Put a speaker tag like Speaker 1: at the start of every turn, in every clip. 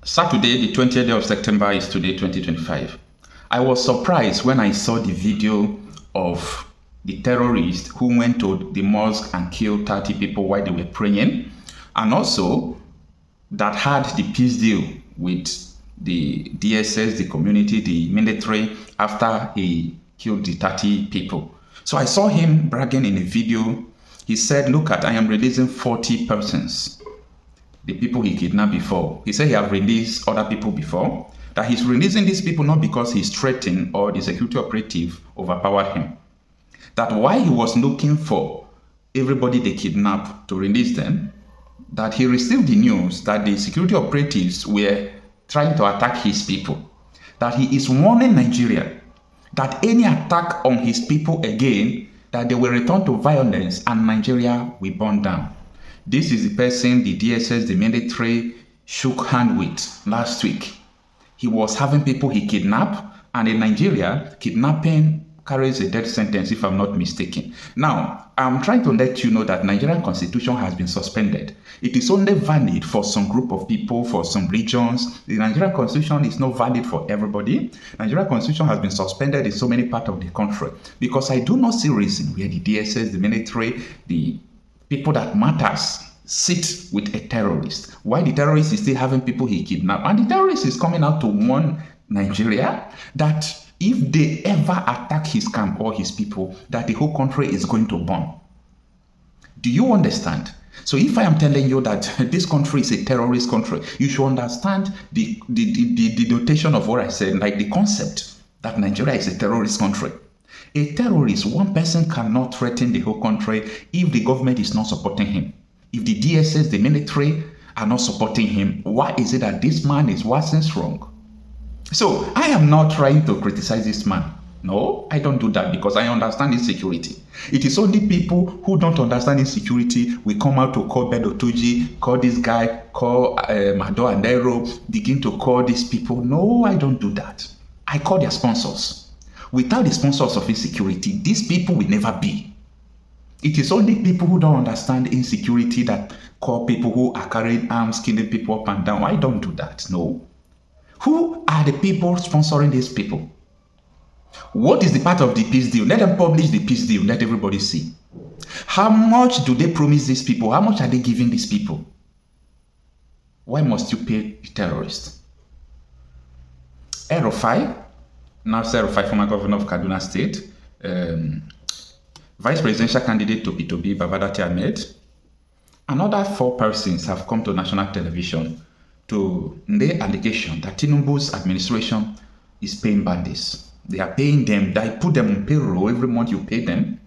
Speaker 1: Saturday, the 20th day of September is today, 2025. I was surprised when I saw the video of the terrorist who went to the mosque and killed 30 people while they were praying, and also that had the peace deal with the DSS, the community, the military, after he killed the 30 people. So I saw him bragging in a video. He said, look at, I am releasing 40 persons. The people he kidnapped before. He said he have released other people before. That he's releasing these people not because he's threatened or the security operative overpowered him. That while he was looking for everybody they kidnapped to release them, that he received the news that the security operatives were trying to attack his people. That he is warning Nigeria that any attack on his people again, that they will return to violence and Nigeria will burn down. This is the person the DSS, the military, shook hand with last week. He was having people he kidnapped, and in Nigeria, kidnapping carries a death sentence if I'm not mistaken. Now, I'm trying to let you know that Nigerian constitution has been suspended. It is only valid for some group of people, for some regions. The Nigerian constitution is not valid for everybody. Nigerian constitution has been suspended in so many parts of the country because I do not see reason where the DSS, the military, the people that matters sit with a terrorist. Why the terrorist is still having people he kidnapped. And the terrorist is coming out to warn Nigeria that if they ever attack his camp or his people, that the whole country is going to burn. Do you understand? So if I am telling you that this country is a terrorist country, you should understand the notation of what I said, like the concept that Nigeria is a terrorist country. A terrorist, one person cannot threaten the whole country if the government is not supporting him. If the DSS, the military, are not supporting him, why is it that this man is worse wrong? So I am not trying to criticize this man. No, I don't do that because I understand insecurity. It is only people who don't understand insecurity will come out to call Bedotuji, call this guy, call Mado Andero, begin to call these people. No, I don't do that. I call their sponsors. Without the sponsors of insecurity, these people will never be. It is only people who don't understand insecurity that call people who are carrying arms, killing people up and down. I don't do that, no. Who are the people sponsoring these people? What is the part of the peace deal? Let them publish the peace deal, let everybody see. How much do they promise these people? How much are they giving these people? Why must you pay the terrorists? Erufai, now Erufai, former governor of Kaduna State, vice presidential candidate to P2B, Babadati Ahmed, another 4 persons have come to national television to lay allegation that Tinubu's administration is paying bandits. They are paying them, they put them on payroll, every month you pay them.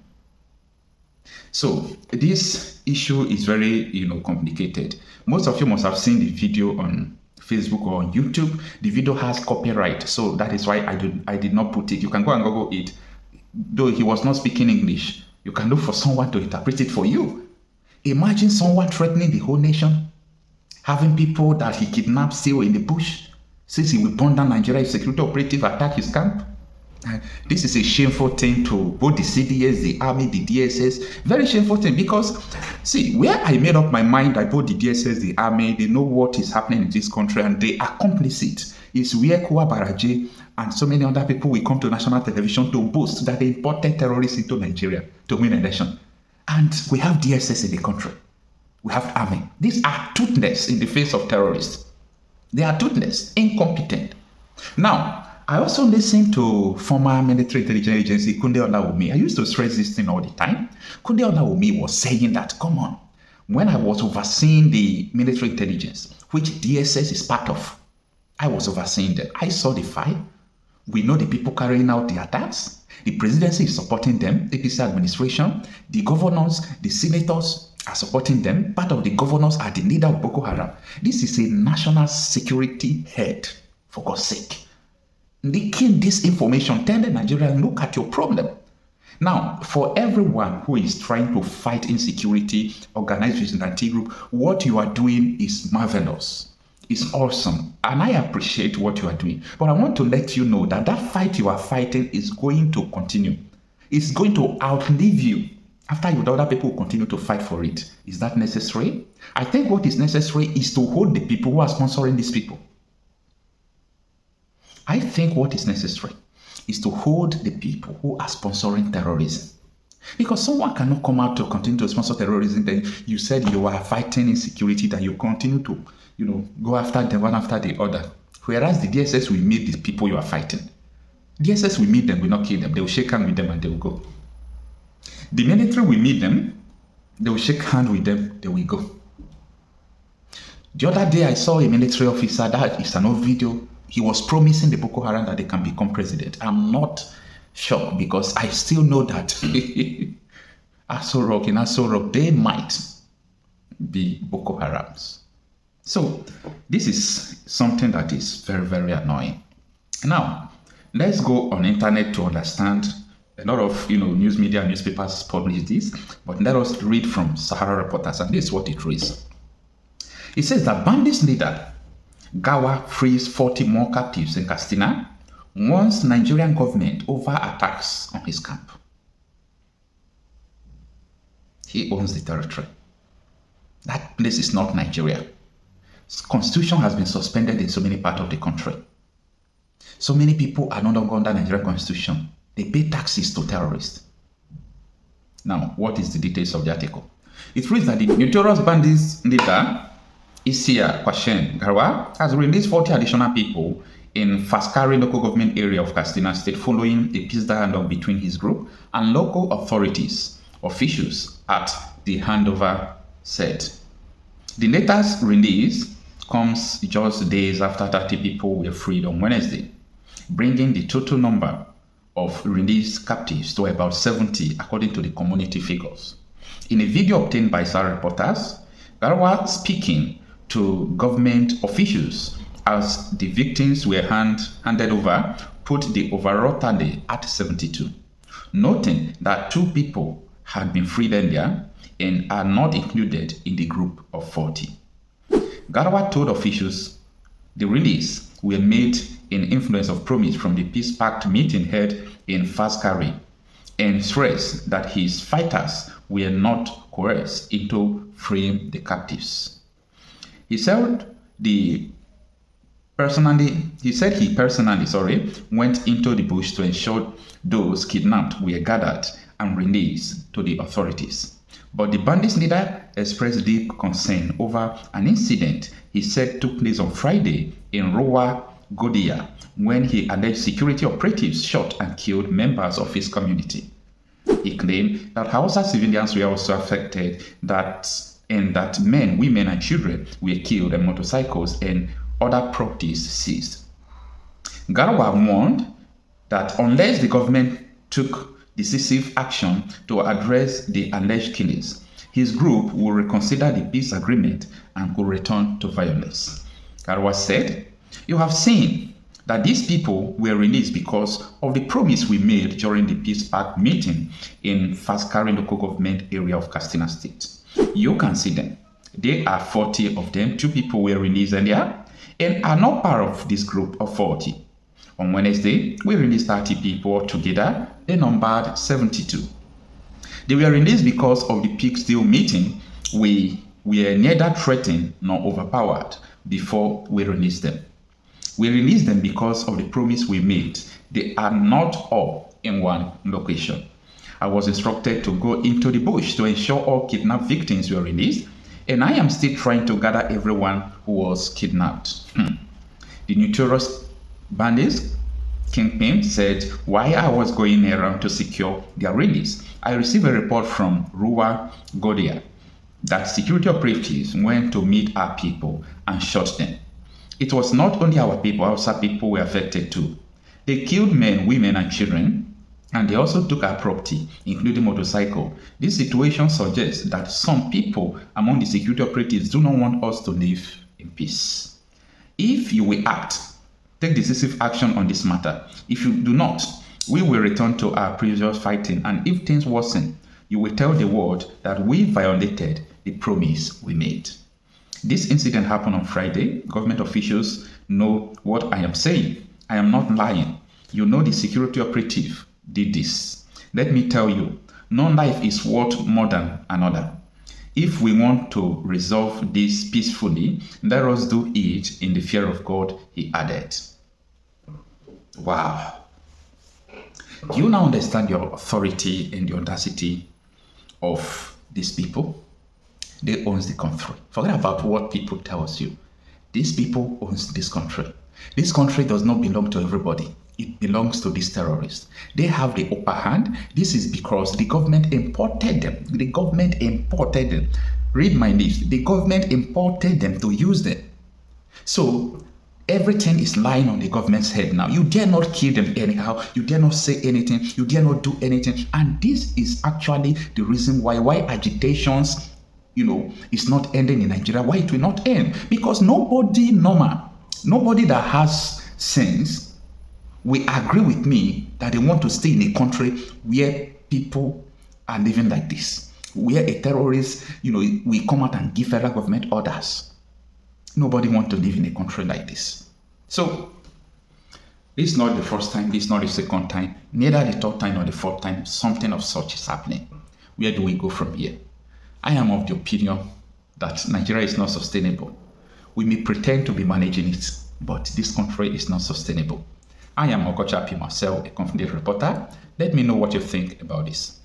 Speaker 1: So this issue is very, complicated. Most of you must have seen the video on Facebook or on YouTube. The video has copyright, so that is why I did not put it. You can go and Google it. Though he was not speaking English, you can look for someone to interpret it for you. Imagine someone threatening the whole nation, having people that he kidnapped still in the bush, since he will burn down Nigeria if security operative attack his camp. This is a shameful thing to both the CDS, the army, the DSS. Very shameful thing because, see, where I made up my mind that both the DSS, the army, they know what is happening in this country and they accomplish it. Is where Kuwa Baraje and so many other people will come to national television to boast that they imported terrorists into Nigeria to win an election. And we have DSS in the country. We have army. These are toothless in the face of terrorists. They are toothless, incompetent. Now, I also listened to former military intelligence agency Kunde Olawumi. I used to stress this thing all the time. Kunde Olawumi was saying that, come on, when I was overseeing the military intelligence, which DSS is part of, I was overseeing them. I saw the fight. We know the people carrying out the attacks. The presidency is supporting them, APC administration. The governors, the senators are supporting them. Part of the governors are the leader of Boko Haram. This is a national security head, for God's sake. Leaking this information, telling Nigerians, look at your problem. Now, for everyone who is trying to fight insecurity, organized vigilante group, what you are doing is marvelous. It's awesome. And I appreciate what you are doing. But I want to let you know that that fight you are fighting is going to continue. It's going to outlive you. After you, the other people will continue to fight for it. Is that necessary? I think what is necessary is to hold the people who are sponsoring these people. I think what is necessary is to hold the people who are sponsoring terrorism. Because someone cannot come out to continue to sponsor terrorism, then you said you are fighting insecurity, that you continue to, go after them one after the other. Whereas the DSS will meet the people you are fighting. DSS will meet them, will not kill them. They will shake hands with them and they will go. The military will meet them, they will shake hands with them, they will go. The other day I saw a military officer, that is an old video, he was promising the Boko Haram that they can become president. I'm not shocked because I still know that in Aso Rock, they might be Boko Harams. So this is something that is very, very annoying. Now, let's go on internet to understand. A lot of news media, newspapers publish this, but let us read from Sahara Reporters, and this is what it reads. It says that bandits leader Gawa frees 40 more captives in Katsina, warns Nigerian government over attacks on his camp. He owns the territory. That place is not Nigeria. Constitution has been suspended in so many parts of the country. So many people are no longer under Nigerian constitution. They pay taxes to terrorists. Now, what is the details of the article? It reads that the notorious bandits leader Isia Kwashen Garwa has released 40 additional people in Faskari local government area of Katsina State following a peace dialogue between his group and local authorities, officials at the handover said. The latest release comes just days after 30 people were freed on Wednesday, bringing the total number of released captives to about 70 according to the community figures. In a video obtained by Sahara Reporters, Garwa speaking to government officials as the victims were handed over put the overall tally at 72, noting that 2 people had been freed earlier and are not included in the group of 40. Garwa told officials the release were made in influence of promise from the Peace Pact meeting held in Faskari, and stressed that his fighters were not coerced into freeing the captives. He said he personally went into the bush to ensure those kidnapped were gathered and released to the authorities. But the bandits leader expressed deep concern over an incident he said took place on Friday in Rowa Godia, when he alleged security operatives shot and killed members of his community. He claimed that Hausa civilians were also affected, and that men, women, and children were killed and motorcycles and other properties seized. Garwa warned that unless the government took decisive action to address the alleged killings, his group will reconsider the peace agreement and could return to violence. Garwa said, "You have seen that these people were released because of the promise we made during the Peace Pact meeting in Faskari local government area of Katsina State. You can see them. There are 40 of them. 2 people were released earlier and are not part of this group of 40. On Wednesday, we released 30 people together. They numbered 72. They were released because of the peace deal meeting. We were neither threatened nor overpowered before we released them. We released them because of the promise we made. They are not all in one location. I was instructed to go into the bush to ensure all kidnapped victims were released, and I am still trying to gather everyone who was kidnapped." The notorious bandits kingpin said, "While I was going around to secure their release, I received a report from Ruwa Godia that security operatives went to meet our people and shot them. It was not only our people, outside people were affected too. They killed men, women, and children, and they also took our property, including motorcycle. This situation suggests that some people among the security operatives do not want us to live in peace. If you will act, take decisive action on this matter. If you do not, we will return to our previous fighting, and if things worsen, you will tell the world that we violated the promise we made." This incident happened on Friday. Government officials know what I am saying. I am not lying. You know the security operative did this. Let me tell you, no life is worth more than another. If we want to resolve this peacefully, let us do it in the fear of God, he added. Wow. Do you now understand your authority and the audacity of these people? They own the country. Forget about what people tells you. These people owns this country. This country does not belong to everybody. It belongs to these terrorists. They have the upper hand. This is because the government imported them. The government imported them. Read my lips. The government imported them to use them. So everything is lying on the government's head now. You dare not kill them anyhow. You dare not say anything. You dare not do anything. And this is actually the reason why agitations, is not ending in Nigeria. Why it will not end? Because nobody normal, nobody that has sense will agree with me that they want to stay in a country where people are living like this, where a terrorist, will come out and give federal government orders. Nobody wants to live in a country like this. So this is not the first time, this is not the second time, neither the third time nor the fourth time something of such is happening. Where do we go from here? I am of the opinion that Nigeria is not sustainable. We may pretend to be managing it, but this country is not sustainable. I am Okocha P. Marcel, a confident reporter. Let me know what you think about this.